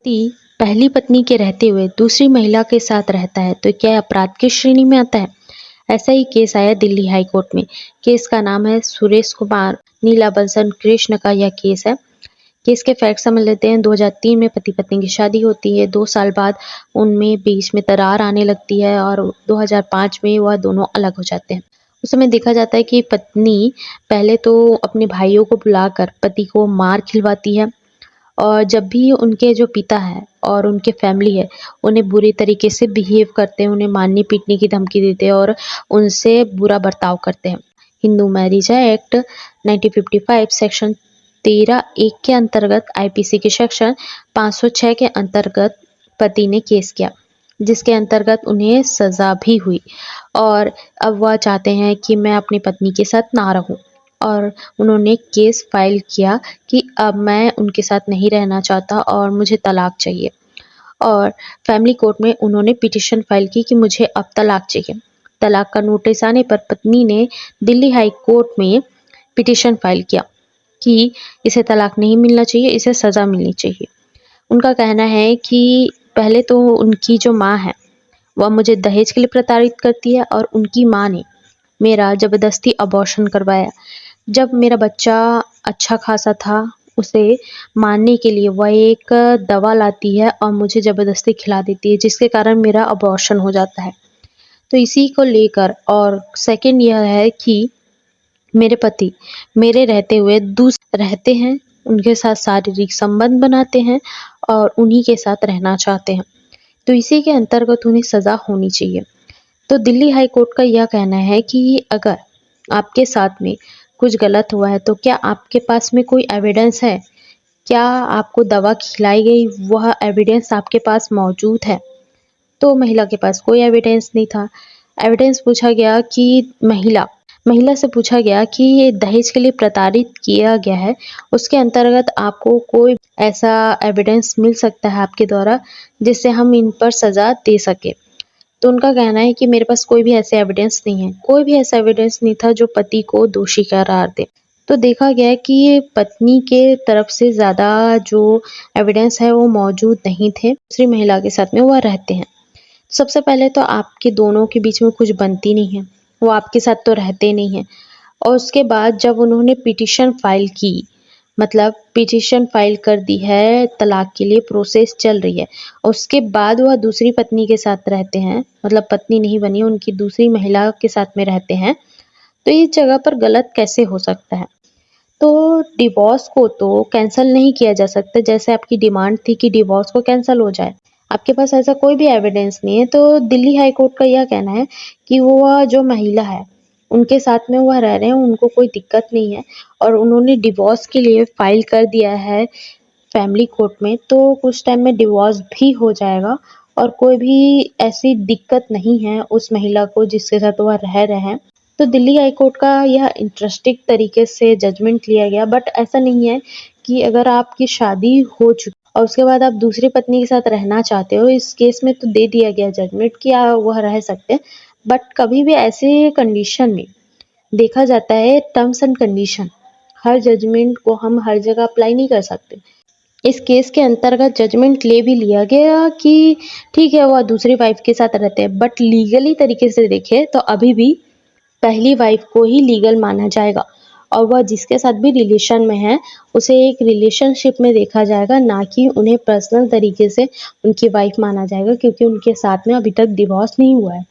पति पहली पत्नी के रहते हुए दूसरी महिला के साथ रहता है तो क्या अपराध की श्रेणी में आता है? ऐसा ही केस आया दिल्ली हाई कोर्ट में। केस का नाम है सुरेश कुमार नीलाबंसन कृष्ण का यह केस है। केस के फैक्ट समझ लेते हैं। 2003 में पति पत्नी की शादी होती है। 2 साल बाद उनमें बीच में दरार आने लगती है और 2005 में वह दोनों अलग हो जाते हैं। उस समय देखा जाता है कि पत्नी पहले तो अपने भाइयों को बुलाकर पति को मार खिलवाती है और जब भी उनके जो पिता हैं और उनके फैमिली है उन्हें बुरी तरीके से बिहेव करते हैं, उन्हें मारने पीटने की धमकी देते हैं और उनसे बुरा बर्ताव करते हैं। हिंदू मैरिज एक्ट 1955 सेक्शन 13(1) के अंतर्गत आईपीसी के सेक्शन 506 के अंतर्गत पति ने केस किया, जिसके अंतर्गत उन्हें सजा भी हुई और अब वह चाहते हैं कि मैं अपनी पत्नी के साथ ना रहूं और उन्होंने केस फाइल किया कि अब मैं उनके साथ नहीं रहना चाहता और मुझे तलाक चाहिए। और फैमिली कोर्ट में उन्होंने पिटीशन फाइल की कि मुझे अब तलाक चाहिए। तलाक का नोटिस आने पर पत्नी ने दिल्ली हाई कोर्ट में पिटीशन फाइल किया कि इसे तलाक नहीं मिलना चाहिए, इसे सज़ा मिलनी चाहिए। उनका कहना है कि पहले तो उनकी जो माँ है वह मुझे दहेज के लिए प्रताड़ित करती है और उनकी माँ ने मेरा ज़बरदस्ती अबॉर्शन करवाया। जब मेरा बच्चा अच्छा खासा था, उसे मारने के लिए वह एक दवा लाती है और मुझे ज़बरदस्ती खिला देती है, जिसके कारण मेरा अबॉर्शन हो जाता है। तो इसी को लेकर और सेकंड यह है कि मेरे पति मेरे रहते हुए दूसरे रहते हैं, उनके साथ शारीरिक संबंध बनाते हैं और उन्हीं के साथ रहना चाहते हैं। तो इसी के अंतर्गत उन्हें सज़ा होनी चाहिए। तो दिल्ली हाई कोर्ट का यह कहना है कि अगर आपके साथ में कुछ गलत हुआ है तो क्या आपके पास में कोई एविडेंस है? क्या आपको दवा खिलाई गई वह एविडेंस आपके पास मौजूद है? तो महिला के पास कोई एविडेंस नहीं था। एविडेंस पूछा गया कि महिला से पूछा गया कि ये दहेज के लिए प्रताड़ित किया गया है, उसके अंतर्गत आपको कोई ऐसा एविडेंस मिल सकता है आपके द्वारा जिससे हम इन पर सज़ा दे सकें? तो उनका कहना है कि मेरे पास कोई भी ऐसे एविडेंस नहीं है। कोई भी ऐसा एविडेंस नहीं था जो पति को दोषी करार दे। तो देखा गया है कि ये पत्नी के तरफ से ज़्यादा जो एविडेंस है वो मौजूद नहीं थे। दूसरी महिला के साथ में वह रहते हैं। सबसे पहले तो आपके दोनों के बीच में कुछ बनती नहीं है। वो आपके साथ तो रहते नहीं हैं। और उसके बाद जब उन्होंने पिटीशन फाइल की, मतलब पिटीशन फाइल कर दी है, तलाक के लिए प्रोसेस चल रही है। उसके बाद वह दूसरी पत्नी के साथ रहते हैं, मतलब पत्नी नहीं बनी, उनकी दूसरी महिला के साथ में रहते हैं। तो इस जगह पर गलत कैसे हो सकता है? तो डिवोर्स को तो कैंसल नहीं किया जा सकता, जैसे आपकी डिमांड थी कि डिवोर्स को कैंसल हो जाए। आपके पास ऐसा कोई भी एविडेंस नहीं है। तो दिल्ली हाई कोर्ट का यह कहना है कि वह जो महिला है, उनके साथ में वह रह रहे हैं, उनको कोई दिक्कत नहीं है और उन्होंने डिवोर्स के लिए फाइल कर दिया है फैमिली कोर्ट में, तो कुछ टाइम में डिवोर्स भी हो जाएगा और कोई भी ऐसी दिक्कत नहीं है उस महिला को जिसके साथ वह रह रहे हैं। तो दिल्ली हाई कोर्ट का यह इंटरेस्टिंग तरीके से जजमेंट लिया गया। बट ऐसा नहीं है कि अगर आपकी शादी हो चुकी और उसके बाद आप दूसरी पत्नी के साथ रहना चाहते हो, इस केस में तो दे दिया गया जजमेंट कि वह रह सकते हैं। बट कभी भी ऐसे कंडीशन में देखा जाता है टर्म्स एंड कंडीशन, हर जजमेंट को हम हर जगह अप्लाई नहीं कर सकते। इस केस के अंतर्गत जजमेंट ले भी लिया गया कि ठीक है वह दूसरी वाइफ के साथ रहते हैं, बट लीगली तरीके से देखें तो अभी भी पहली वाइफ को ही लीगल माना जाएगा और वह जिसके साथ भी रिलेशन में है उसे एक रिलेशनशिप में देखा जाएगा, ना कि उन्हें पर्सनल तरीके से उनकी वाइफ माना जाएगा, क्योंकि उनके साथ में अभी तक डिवोर्स नहीं हुआ है।